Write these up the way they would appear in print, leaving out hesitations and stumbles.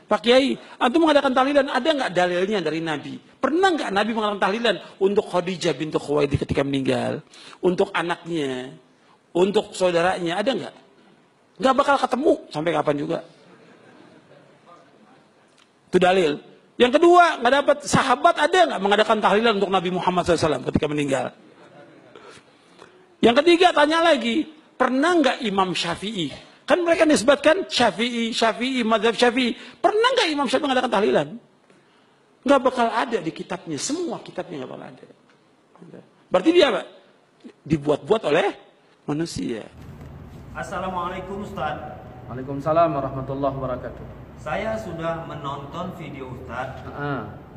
Pak Kiai, antum mengadakan tahlilan, ada nggak dalilnya dari Nabi? Pernah nggak Nabi mengadakan tahlilan untuk Khadijah bintu Khuwailid ketika meninggal, untuk anaknya, untuk saudaranya, ada nggak? Nggak bakal ketemu sampai kapan juga. Itu dalil. Yang kedua, nggak dapat sahabat ada nggak mengadakan tahlilan untuk Nabi Muhammad SAW ketika meninggal? Yang ketiga, tanya lagi, pernah nggak Imam Syafi'i? Kan mereka nisbatkan Syafi'i, mazhab Syafi'i. Pernah nggak Imam Syafi'i mengadakan tahlilan? Nggak bakal ada di kitabnya. Semua kitabnya nggak bakal ada. Berarti dia apa? Dibuat-buat oleh manusia. Assalamualaikum Ustaz. Waalaikumsalam warahmatullahi wabarakatuh. Saya sudah menonton video Ustaz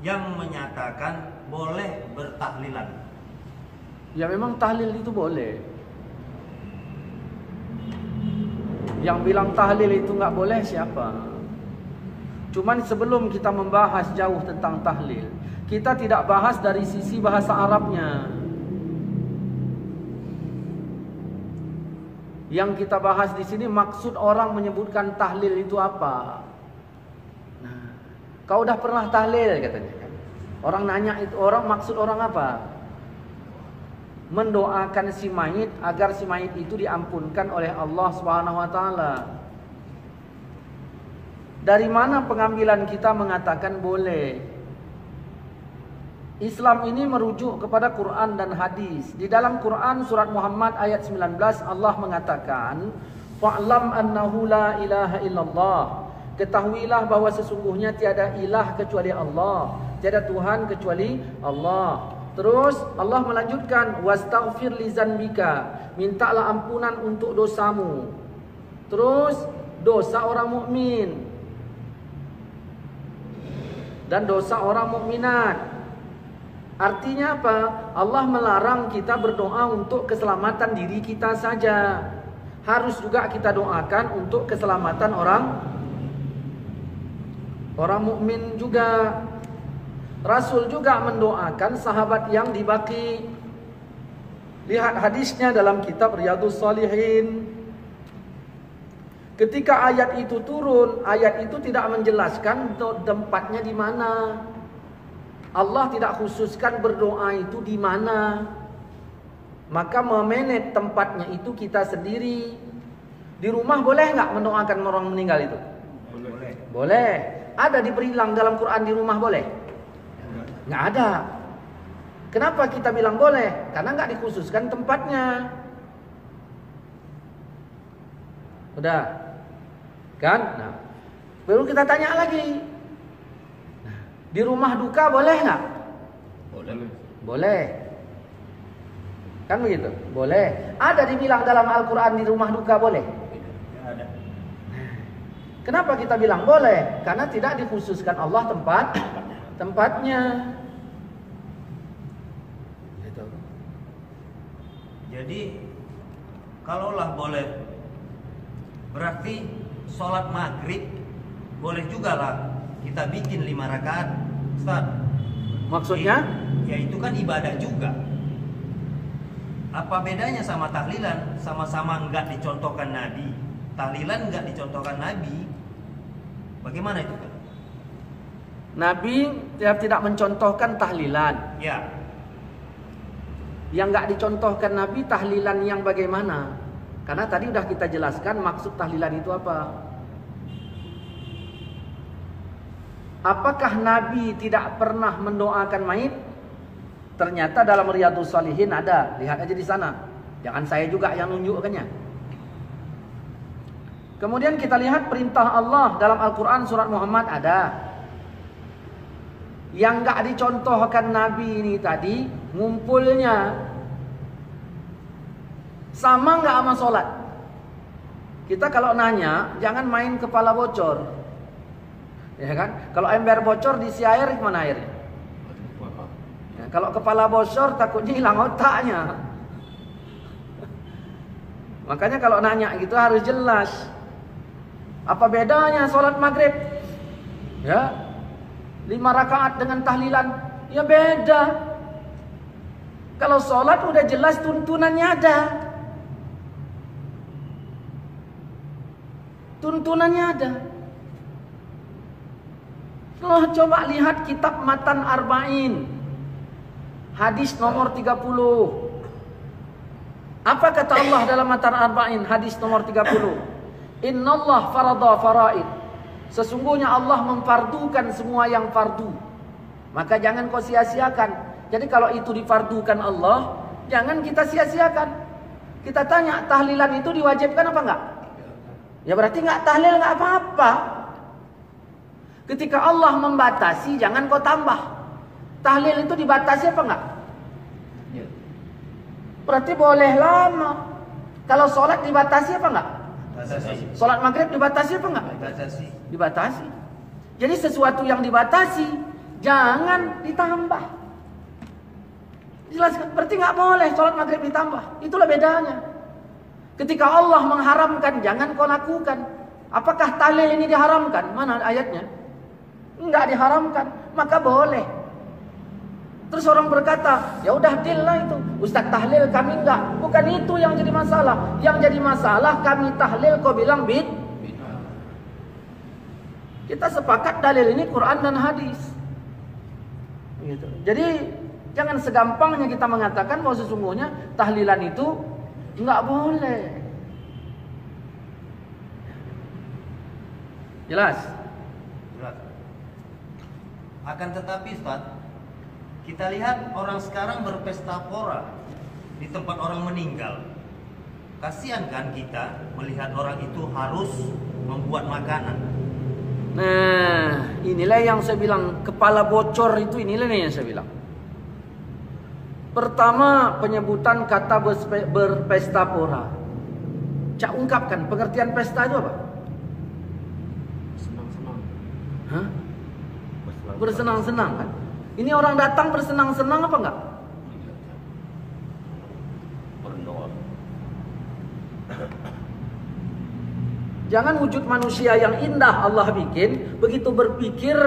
yang menyatakan boleh bertahlilan. Ya memang tahlil itu boleh. Yang bilang tahlil itu nggak boleh siapa? Cuman sebelum kita membahas jauh tentang tahlil, kita tidak bahas dari sisi bahasa Arabnya. Yang kita bahas di sini maksud orang menyebutkan tahlil itu apa? Nah, kau udah pernah tahlil katanya kan? Orang nanya itu, orang maksud orang apa? Mendoakan si mayit agar si mayit itu diampunkan oleh Allah Subhanahu wa taala. Dari mana pengambilan kita mengatakan boleh? Islam ini merujuk kepada Quran dan hadis. Di dalam Quran surat Muhammad ayat 19 Allah mengatakan, "Fa'lam annahu la ilaha illallah." Ketahuilah bahwa sesungguhnya tiada ilah kecuali Allah, tiada Tuhan kecuali Allah. Terus Allah melanjutkan, wastaghfir li zanbika, mintalah ampunan untuk dosamu. Terus dosa orang mukmin dan dosa orang mukminat. Artinya apa? Allah melarang kita berdoa untuk keselamatan diri kita saja. Harus juga kita doakan untuk keselamatan orang mukmin juga. Rasul juga mendoakan sahabat yang di Baqi. Lihat hadisnya dalam kitab Riyadhus Shalihin. Ketika ayat itu turun, ayat itu tidak menjelaskan tempatnya di mana. Allah tidak khususkan berdoa itu di mana. Maka memanage tempatnya itu kita sendiri. Di rumah boleh nggak mendoakan orang meninggal itu? Boleh. Boleh. Ada diperilang dalam Quran di rumah boleh? Nggak ada. Kenapa kita bilang boleh? Karena nggak dikhususkan tempatnya. Udah kan? Nah, baru kita tanya lagi. Nah, di rumah duka boleh nggak? Boleh. Boleh. Kan begitu? Boleh. Ada dibilang dalam Al-Quran di rumah duka boleh? Tidak ada. Kenapa kita bilang boleh? Karena tidak dikhususkan Allah tempatnya. Gitu. Jadi kalaulah boleh, berarti sholat maghrib boleh juga lah kita bikin 5 rakaat, Ustaz. Maksudnya? Ya itu kan ibadah juga. Apa bedanya sama tahlilan? Sama-sama nggak dicontohkan Nabi. Tahlilan nggak dicontohkan Nabi. Bagaimana itu kan? Nabi tidak mencontohkan tahlilan. Ya. Yang nggak dicontohkan Nabi tahlilan yang bagaimana? Karena tadi udah kita jelaskan maksud tahlilan itu apa. Apakah Nabi tidak pernah mendoakan mayit? Ternyata dalam Riyadhus Shalihin ada. Lihat aja di sana. Jangan saya juga yang nunjukkannya. Kemudian kita lihat perintah Allah dalam Al-Quran surat Muhammad ada. Yang nggak dicontohkan Nabi ini tadi ngumpulnya sama nggak sama sholat? Kita kalau nanya jangan main kepala bocor, ya kan? Kalau ember bocor diisi air mana airnya? Ya, kalau kepala bocor takutnya hilang otaknya. Makanya kalau nanya gitu harus jelas. Apa bedanya sholat maghrib? Ya, 5 rakaat dengan tahlilan, ya beda. Kalau sholat udah jelas tuntunannya ada. Tuntunannya ada. Oh, coba lihat kitab Matan Arba'in, hadis nomor 30. Apa kata Allah dalam Matan Arba'in, hadis nomor 30? Innallah farada faraid. Sesungguhnya Allah memfardukan semua yang fardu. Maka jangan kau sia-siakan. Jadi kalau itu difardukan Allah, jangan kita sia-siakan. Kita tanya, tahlilan itu diwajibkan apa enggak? Ya berarti enggak tahlil enggak apa-apa. Ketika Allah membatasi, jangan kau tambah. Tahlil itu dibatasi apa enggak? Berarti boleh lama. Kalau sholat dibatasi apa enggak? Sholat maghrib dibatasi apa enggak? Dibatasi. Jadi sesuatu yang dibatasi jangan ditambah. Jelas kan? Berarti nggak boleh sholat maghrib ditambah. Itulah bedanya. Ketika Allah mengharamkan, jangan kau lakukan. Apakah tahlil ini diharamkan? Mana ayatnya? Enggak diharamkan, maka boleh. Terus orang berkata, ya udah deal lah itu. Ustaz tahlil kami enggak. Bukan itu yang jadi masalah. Yang jadi masalah kami tahlil kau bilang bid. Kita sepakat dalil ini Quran dan hadis. Gitu. Jadi jangan segampangnya kita mengatakan bahwa sesungguhnya tahlilan itu enggak boleh. Jelas? Jelas. Akan tetapi Ustaz, kita lihat orang sekarang berpesta pora di tempat orang meninggal. Kasihan kan kita melihat orang itu harus membuat makanan. Nah, inilah yang saya bilang, kepala bocor itu inilah nih yang saya bilang. Pertama, penyebutan kata berpesta pora. Cak ungkapkan, pengertian pesta itu apa? Senang-senang. Hah? Bersenang-senang kan? Ini orang datang bersenang-senang apa enggak? Berdoa. Jangan wujud manusia yang indah Allah bikin, begitu berpikir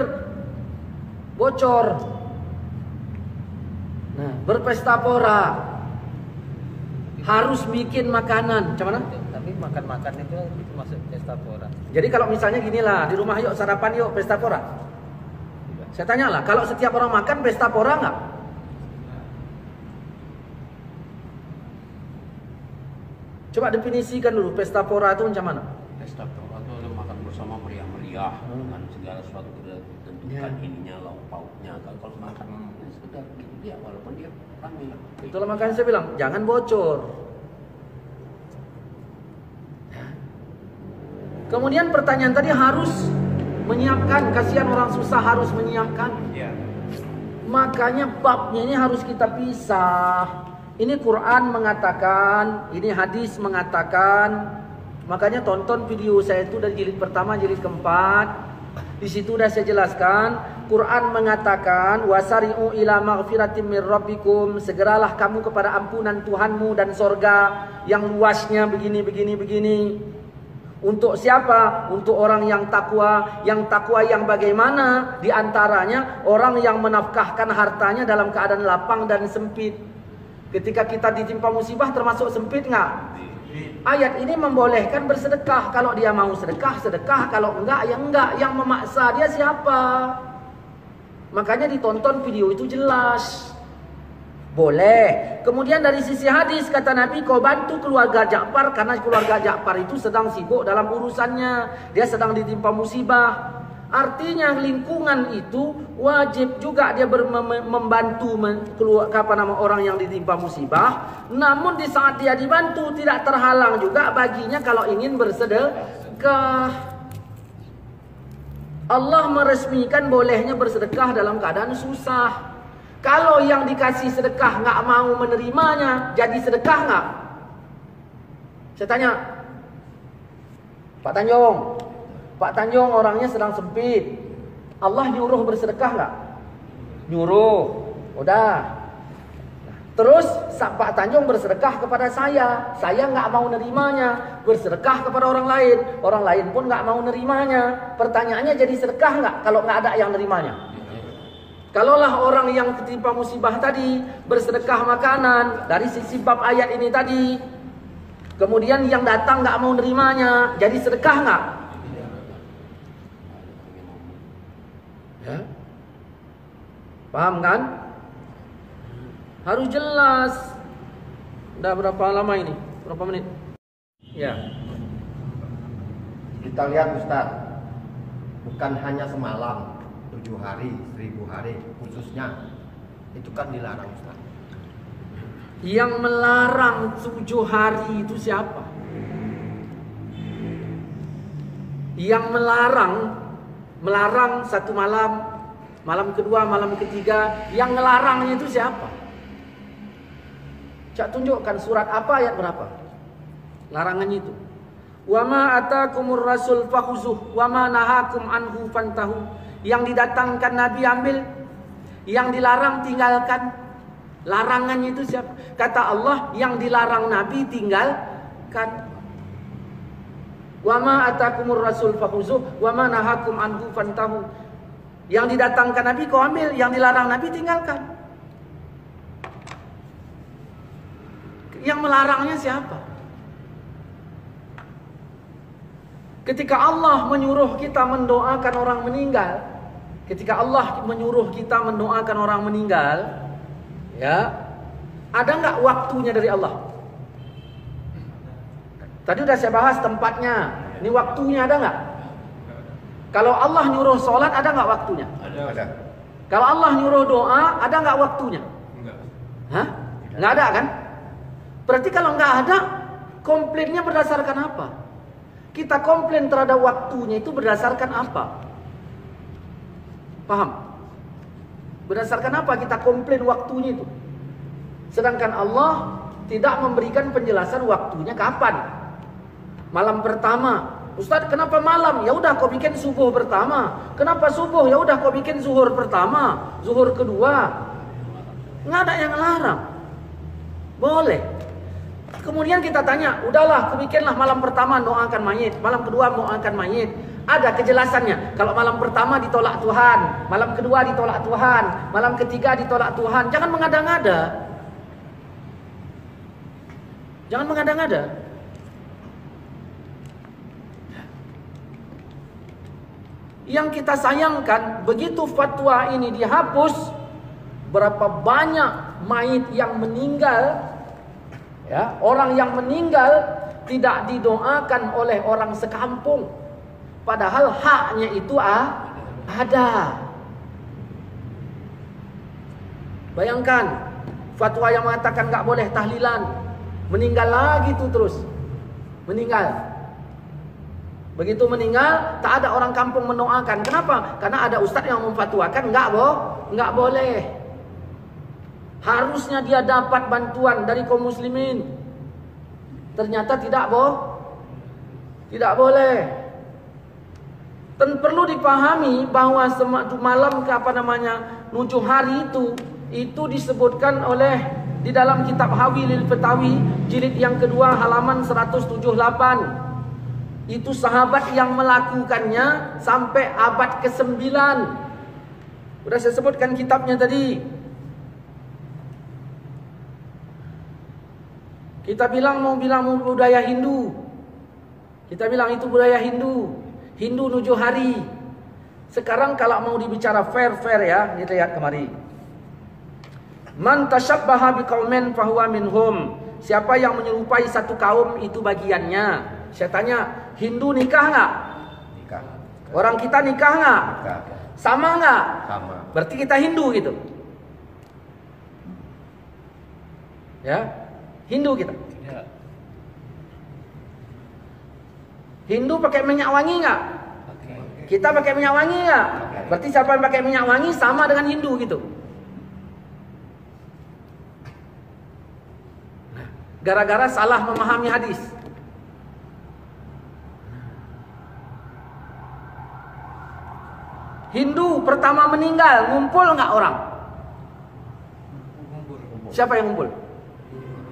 bocor. Nah, berpesta pora harus bikin makanan. Macam mana? Tapi makan-makan itu masuk pesta pora. Jadi kalau misalnya ginilah, di rumah yuk sarapan yuk pesta pora. Saya tanya lah, kalau setiap orang makan pesta pora enggak? Coba definisikan dulu pesta pora itu macam mana? Pesta pora itu ada makan bersama meriah-meriah dengan segala sesuatu sudah ditentukan ininya, lauk pauknya. Kalau makan sekedar gitu dia, walaupun dia ramai. Itulah makanya saya bilang jangan bocor. Kemudian pertanyaan tadi harus menyiapkan, kasihan orang susah harus menyiapkan. Ya. Makanya babnya ini harus kita pisah. Ini Quran mengatakan, ini hadis mengatakan. Makanya tonton video saya itu dari jilid pertama, jilid keempat. Di situ sudah saya jelaskan. Quran mengatakan, wasari'u ila maghfiratim mir rabbikum. Segeralah kamu kepada ampunan Tuhanmu dan sorga yang luasnya begini. Untuk siapa? Untuk orang yang takwa. Yang takwa yang bagaimana? Di antaranya orang yang menafkahkan hartanya dalam keadaan lapang dan sempit. Ketika kita ditimpa musibah termasuk sempit enggak? Ayat ini membolehkan bersedekah. Kalau dia mau sedekah, sedekah. Kalau enggak, ya enggak. Yang memaksa dia siapa? Makanya ditonton video itu jelas. Boleh. Kemudian dari sisi hadis kata Nabi, kau bantu keluarga Ja'far karena keluarga Ja'far itu sedang sibuk dalam urusannya. Dia sedang ditimpa musibah. Artinya lingkungan itu wajib juga dia membantu orang yang ditimpa musibah. Namun di saat dia dibantu tidak terhalang juga baginya kalau ingin bersedekah. Allah meresmikan bolehnya bersedekah dalam keadaan susah. Kalau yang dikasih sedekah nggak mau menerimanya, jadi sedekah nggak? Saya tanya, Pak Tanjung orangnya sedang sempit. Allah nyuruh bersedekah nggak? Nyuruh. Udah. Terus Pak Tanjung bersedekah kepada saya nggak mau nerimanya. Bersedekah kepada orang lain pun nggak mau nerimanya. Pertanyaannya jadi sedekah nggak kalau nggak ada yang nerimanya? Kalaulah orang yang ketimpa musibah tadi bersedekah makanan dari sisi bab ayat ini tadi, kemudian yang datang nggak mau nerimanya, jadi sedekah nggak? Ya. Paham kan? Harus jelas. Udah berapa lama ini? Berapa menit? Ya. Kita lihat Ustaz, bukan hanya semalam, 7 hari, 1000 hari khususnya. Itu kan dilarang Ustaz. Yang melarang 7 hari itu siapa? Yang melarang satu malam, malam kedua, malam ketiga, yang ngelarangnya itu siapa? Cak tunjukkan surat apa, ayat berapa? Larangannya itu. Wa ma atakumur rasul fakhuzuh wa ma nahakum anhu fantahu. Yang didatangkan Nabi ambil, yang dilarang tinggalkan. Larangannya itu siapa? Kata Allah, yang dilarang Nabi tinggalkan. Wa ma atakumur rasul fakhuzuh wa ma nahakum anhu fantahu. Yang didatangkan Nabi kau ambil, yang dilarang Nabi tinggalkan. Yang melarangnya siapa? Ketika Allah menyuruh kita mendoakan orang meninggal, ketika Allah menyuruh kita mendoakan orang meninggal, ya, ada nggak waktunya dari Allah? Tadi udah saya bahas tempatnya. Ini waktunya ada nggak? Kalau Allah nyuruh sholat, ada nggak waktunya? Ada. Kalau Allah nyuruh doa, ada nggak waktunya? Enggak. Hah? Nggak ada kan? Berarti kalau nggak ada, komplainnya berdasarkan apa? Kita komplain terhadap waktunya itu berdasarkan apa? Paham? Berdasarkan apa kita komplain waktunya itu? Sedangkan Allah tidak memberikan penjelasan waktunya kapan. Malam pertama, Ustaz kenapa malam? Ya udah kau bikin subuh pertama. Kenapa subuh? Ya udah kau bikin zuhur pertama, zuhur kedua. Nggak ada yang larang. Boleh. Kemudian kita tanya, udahlah kau bikinlah malam pertama doakan mayit, malam kedua doakan mayit. Ada kejelasannya. Kalau malam pertama ditolak Tuhan, malam kedua ditolak Tuhan, malam ketiga ditolak Tuhan. Jangan mengada-ngada. Jangan mengada-ngada. Yang kita sayangkan, begitu fatwa ini dihapus, berapa banyak mayit yang meninggal, ya, orang yang meninggal tidak didoakan oleh orang sekampung, padahal haknya itu ada. Bayangkan fatwa yang mengatakan nggak boleh tahlilan, meninggal lagi tuh terus meninggal. Begitu meninggal, tak ada orang kampung mendoakan. Kenapa? Karena ada ustadz yang memfatwakan nggak boleh. Harusnya dia dapat bantuan dari kaum muslimin. Ternyata tidak boleh. Dan perlu dipahami bahwa malam nujuh hari itu disebutkan oleh di dalam kitab Hawilil Fatawi jilid yang kedua halaman 178. Itu sahabat yang melakukannya sampai abad ke-9. Sudah saya sebutkan kitabnya tadi. Kita mau bilang budaya Hindu. Kita bilang itu budaya Hindu. Hindu nujuh hari. Sekarang kalau mau dibicara fair ya, kita lihat kemari. Man tashabbaha biqaumin fahuwa minhum. Siapa yang menyerupai satu kaum itu bagiannya. Saya tanya, Hindu nikah nggak? Nikah. Orang kita nikah nggak? Nikah. Sama nggak? Sama. Berarti kita Hindu gitu. Ya, Hindu kita. Tidak. Hindu pakai minyak wangi nggak? Pakai. Kita pakai minyak wangi nggak? Berarti siapa yang pakai minyak wangi sama dengan Hindu gitu. Gara-gara salah memahami hadis. Hindu pertama meninggal, ngumpul nggak orang? Siapa yang ngumpul?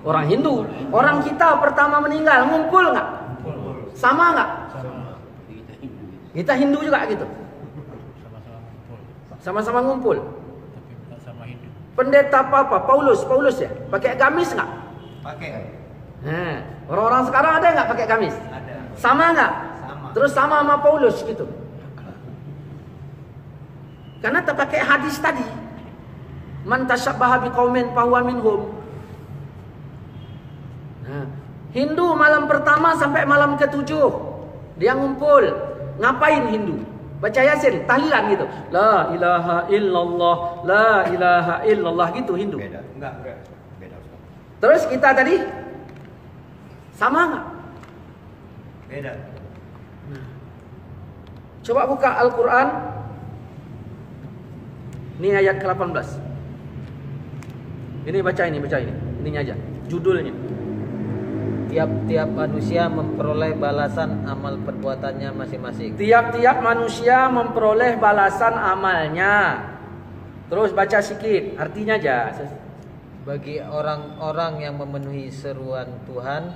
Orang Hindu. Orang kita pertama meninggal, ngumpul nggak? Sama nggak? Kita Hindu juga gitu. Sama-sama ngumpul. Pendeta apa? Paulus ya? Pakai gamis nggak? Pakai. Nah, orang-orang sekarang ada nggak pakai gamis? Ada. Sama nggak? Sama. Terus sama Paulus gitu. Karena terpakai hadis tadi. Man tasyabbaha biqaumin fahuwa minhum. Nah, Hindu malam pertama sampai malam ke-7 dia ngumpul. Ngapain Hindu? Baca Yasin, tahlilan gitu. La ilaha illallah, la ilaha illallah gitu Hindu. Beda. Enggak. Beda, Ustaz. Terus kita tadi sama enggak? Beda. Coba buka Al-Quran. Ini ayat ke-18. Ini baca ini. Ininya aja, judulnya. Tiap-tiap manusia memperoleh balasan amal perbuatannya masing-masing. Tiap-tiap manusia memperoleh balasan amalnya. Terus baca sikit, artinya aja. Bagi orang-orang yang memenuhi seruan Tuhan,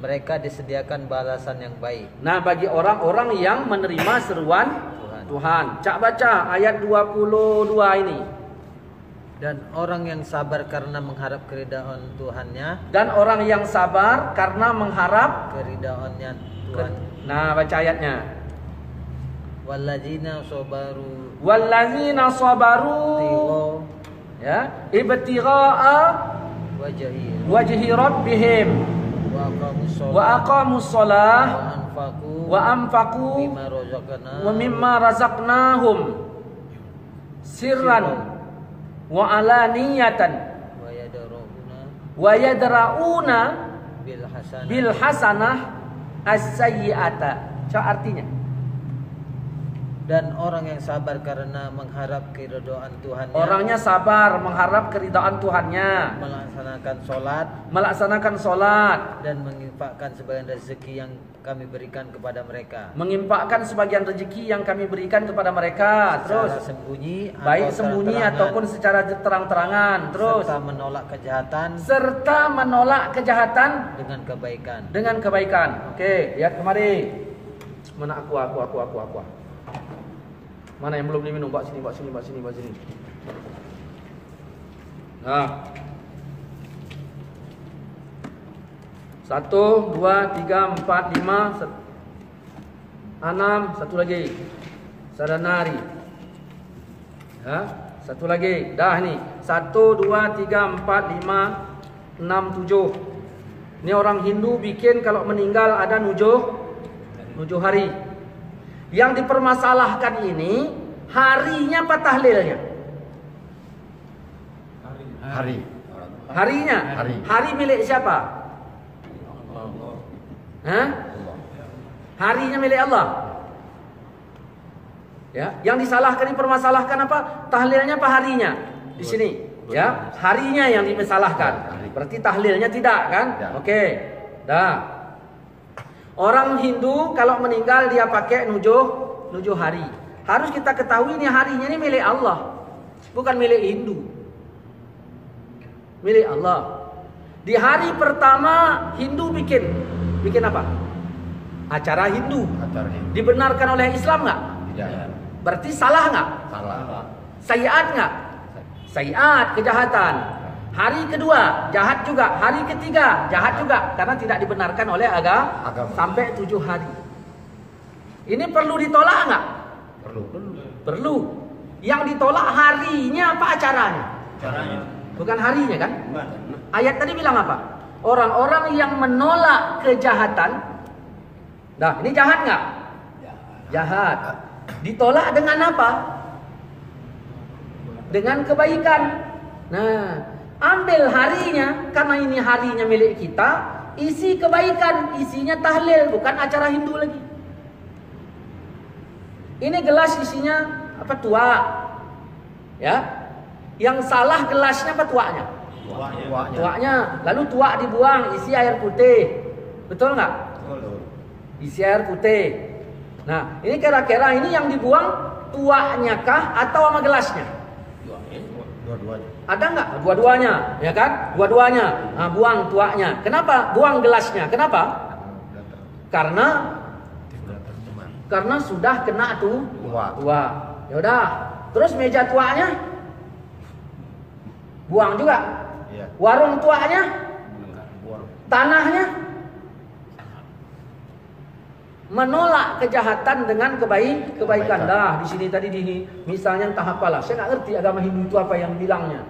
mereka disediakan balasan yang baik. Nah, bagi orang-orang yang menerima seruan Tuhan. Cak baca ayat 22 ini. Dan orang yang sabar karena mengharap keridhaan Tuhannya. Dan orang yang sabar karena mengharap Keridhaannya Tuhan. Nah, baca ayatnya. Walladzina sabaru Wallazina sabaru ya, ibtigha'a wajhi rabbihim wa aqamus shalah wa anfaqu mimma razaqnahum sirran wa alaniyatan wa yadra'una bil hasanah as-sayyi'ata. Apa artinya? Dan orang yang sabar karena mengharap keridhaan Tuhannya. Orangnya sabar mengharap keridhaan Tuhannya. Melaksanakan sholat. Dan menginfakkan sebagian rezeki yang kami berikan kepada mereka. Menginfakkan sebagian rezeki yang kami berikan kepada mereka. Terus sembunyi, baik sembunyi ataupun secara terang-terangan. Terus serta menolak kejahatan dengan kebaikan. Oke, lihat kemari. Mana aku. Mana yang belum diminum? Bawa sini. Nah. 1, 2, 3, 4, 5, 6, satu lagi. Saranari. Ya, satu lagi. Dah nih. 1, 2, 3, 4, 5, 6, 7. Ini orang Hindu bikin kalau meninggal ada 7 hari. Yang dipermasalahkan ini harinya apa tahlilnya? Harinya. Hari milik siapa? Hah? Harinya milik Allah. Ya, yang disalahkan, dipermasalahkan apa? Tahlilnya apa harinya? Di sini, ya, harinya yang dimasalahkan. Berarti tahlilnya tidak kan? Oke. Dah. Orang Hindu kalau meninggal dia pakai 7 hari. Harus kita ketahui ini harinya ini milik Allah, bukan milik Hindu. Milik Allah. Di hari pertama Hindu bikin apa? Acara Hindu. Dibenarkan oleh Islam nggak? Tidak. Berarti salah nggak? Salah. Sayiat nggak? Sayiat, kejahatan. Hari kedua jahat juga, hari ketiga jahat juga, karena tidak dibenarkan oleh agama. Sampai 7 hari. Ini perlu ditolak nggak? Perlu. Yang ditolak harinya apa acaranya? Bukan harinya kan? Ayat tadi bilang apa? Orang-orang yang menolak kejahatan. Nah, ini jahat nggak? Jahat. Ditolak dengan apa? Dengan kebaikan. Nah, ambil harinya, karena ini harinya milik kita, isi kebaikan, isinya tahlil, bukan acara Hindu lagi. Ini gelas isinya apa? Tuak. Ya. Yang salah gelasnya apa tuaknya? Tuaknya. Lalu tuak dibuang, isi air putih. Betul nggak? Isi air putih. Nah, ini kira-kira ini yang dibuang tuaknya kah atau sama gelasnya? Dua-duanya. Ada nggak? Dua-duanya, ya kan? Dua-duanya. Nah, buang tuaknya. Kenapa? Buang gelasnya. Kenapa? Karena sudah kena tuak. Ya udah. Terus meja tuaknya buang juga. Iya. Warung tuaknya, tanahnya menolak kejahatan dengan kebaikan. Dah di sini tadi misalnya entah apalah. Saya nggak ngerti agama Hindu itu apa yang bilangnya.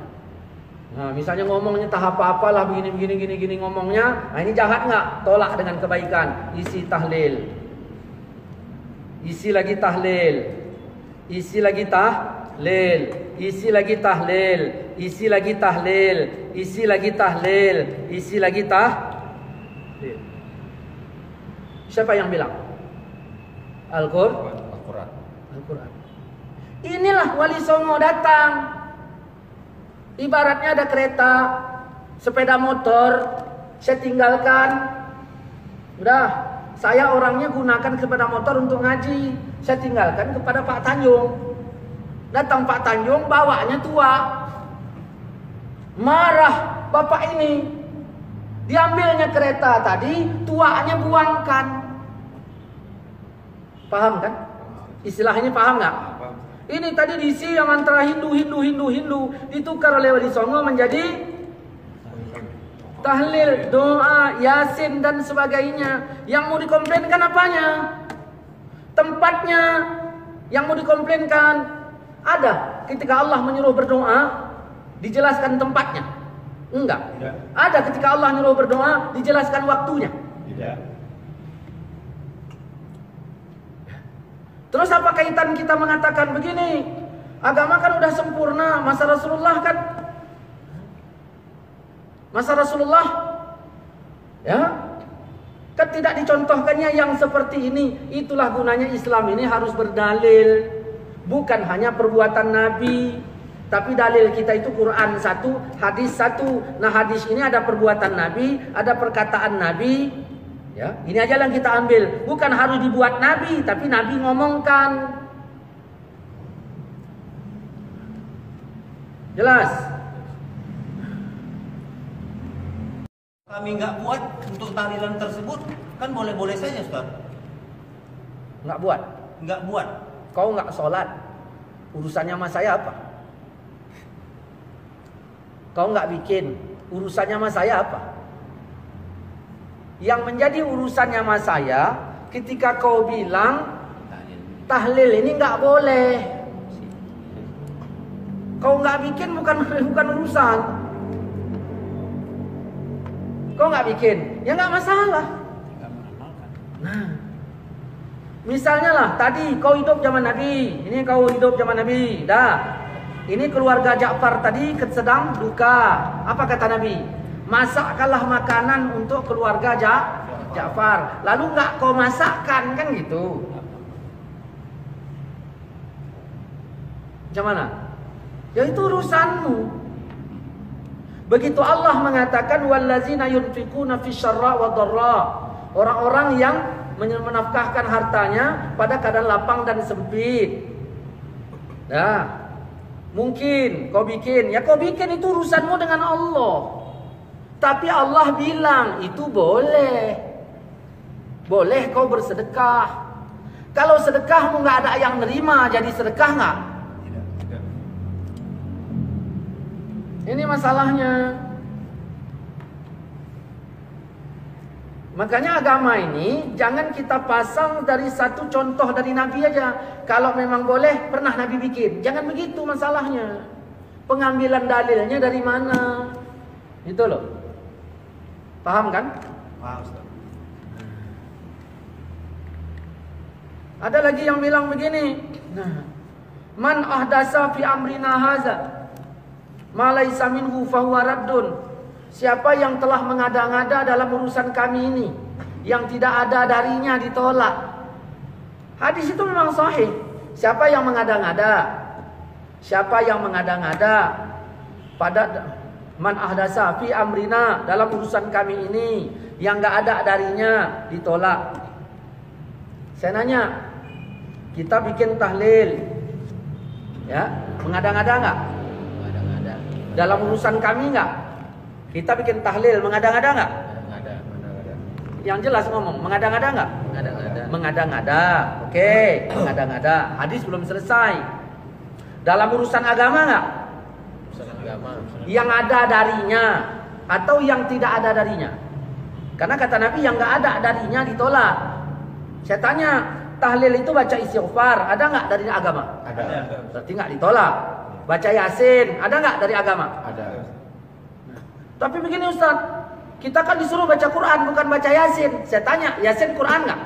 Nah, misalnya ngomongnya entah apa-apalah begini ngomongnya. Nah, ini jahat nggak? Tolak dengan kebaikan. Isi tahlil. Isi lagi tahlil. Isi lagi tahlil. Isi lagi tahlil. Isi lagi tahlil. Isi lagi tahlil. Isi lagi tahlil. Siapa yang bilang? Al-Quran. Inilah Wali Songo datang. Ibaratnya ada kereta, sepeda motor, saya tinggalkan. Udah, saya orangnya gunakan sepeda motor untuk ngaji. Saya tinggalkan kepada Pak Tanjung. Datang Pak Tanjung, bawanya tua. Marah bapak ini. Diambilnya kereta tadi, tuanya buangkan. Paham kan? Istilahnya paham nggak? Ini tadi diisi yang antara Hindu ditukar oleh Wali Songo menjadi tahlil, doa, yasin dan sebagainya. Yang mau dikomplainkan apanya? Tempatnya. Yang mau dikomplainkan ada ketika Allah menyuruh berdoa dijelaskan tempatnya? Enggak. Tidak. Ada ketika Allah menyuruh berdoa dijelaskan waktunya? Tidak. Terus apa kaitan kita mengatakan begini? Agama kan udah sempurna, masa Rasulullah kan? Masa Rasulullah ya? Kan tidak dicontohkannya yang seperti ini. Itulah gunanya Islam ini harus berdalil. Bukan hanya perbuatan Nabi, tapi dalil kita itu Quran satu, hadis satu. Nah, hadis ini ada perbuatan Nabi, ada perkataan Nabi. Ya, ini aja yang kita ambil. Bukan harus dibuat Nabi, tapi Nabi ngomongkan. Jelas? Kami nggak buat untuk tahlilan tersebut, kan boleh-boleh saja, Ustaz. Nggak buat? Nggak buat. Kau nggak sholat, urusannya sama saya apa? Kau nggak bikin, urusannya sama saya apa? Yang menjadi urusannya sama saya ketika kau bilang tahlil ini nggak boleh. Kau nggak bikin bukan urusan. Kau nggak bikin, ya nggak masalah. Nah, misalnya lah tadi kau hidup zaman Nabi, ini kau hidup zaman Nabi, dah. Ini keluarga Ja'far tadi sedang duka. Apa kata Nabi? Masakkanlah makanan untuk keluarga Ja'far. Lalu nggak kau masakkan, kan gitu. Macam mana? Ya itu urusanmu. Begitu Allah mengatakan wallazina yunfiquna fisyarra wa dharra. Orang-orang yang menafkahkan hartanya pada keadaan lapang dan sempit. Nah, mungkin kau bikin, ya kau bikin itu urusanmu dengan Allah. Tapi Allah bilang itu boleh. Boleh kau bersedekah. Kalau sedekahmu nggak ada yang nerima, jadi sedekah nggak? Tidak. Ini masalahnya. Makanya agama ini jangan kita pasang dari satu contoh dari Nabi aja. Kalau memang boleh, pernah Nabi bikin. Jangan begitu masalahnya. Pengambilan dalilnya dari mana? Itu loh. Paham kan? Paham, Ustaz. Ada lagi yang bilang begini. Nah, man ahdasa fi amrina haza ma laisa minhu fa huwa raddun. Siapa yang telah mengada-ngada dalam urusan kami ini yang tidak ada darinya ditolak. Hadis itu memang sahih. Siapa yang mengada-ngada? Siapa yang mengada-ngada pada man ahdasa fi amrina dalam urusan kami ini yang enggak ada darinya ditolak. Saya nanya, kita bikin tahlil, ya, mengada-ngada enggak? Mengada-ngada. Dalam urusan kami enggak? Kita bikin tahlil, mengada-ngada enggak? Mengada-ngada. Yang jelas ngomong, mengada-ngada enggak? Mengada-ngada. Mengada-ngada. Oke, mengada-ngada. Hadis belum selesai. Dalam urusan agama enggak? Agama. Yang ada darinya atau yang tidak ada darinya. Karena kata Nabi yang enggak ada darinya ditolak. Saya tanya, tahlil itu baca istighfar, ada nggak dari agama? Ada. Berarti nggak ditolak. Baca Yasin, ada nggak dari agama? Ada. Tapi begini Ustaz, kita kan disuruh baca Quran bukan baca Yasin. Saya tanya, Yasin Quran nggak?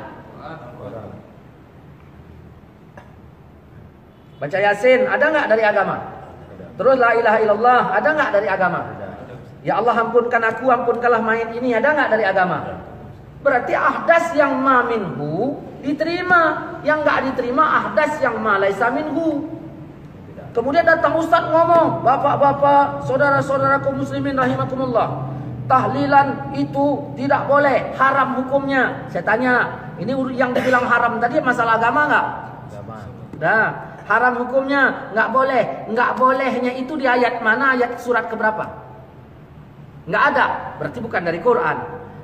Baca Yasin, ada nggak dari agama? Terus la ilaha illallah, ada nggak dari agama? Ya Allah ampunkan aku, ampunkanlah mayit ini, ada nggak dari agama? Berarti ahdas yang ma minhu diterima, yang nggak diterima ahdas yang ma laisa minhu. Kemudian datang Ustaz ngomong, bapak-bapak, saudara-saudaraku muslimin rahimakumullah, tahlilan itu tidak boleh, haram hukumnya. Saya tanya, ini yang dibilang haram tadi masalah agama nggak? Nah, haram hukumnya nggak boleh. Nggak bolehnya itu di ayat mana? Ayat surat keberapa? Nggak ada. Berarti bukan dari Quran.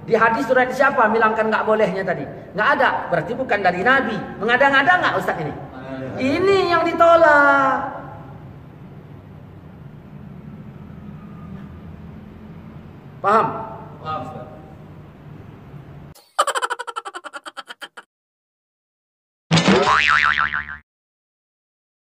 Di hadis surat siapa bilangkan nggak bolehnya tadi? Nggak ada. Berarti bukan dari Nabi. Mengada-ngada nggak Ustaz ini? Ini yang ditolak. Paham? Paham, Ustaz.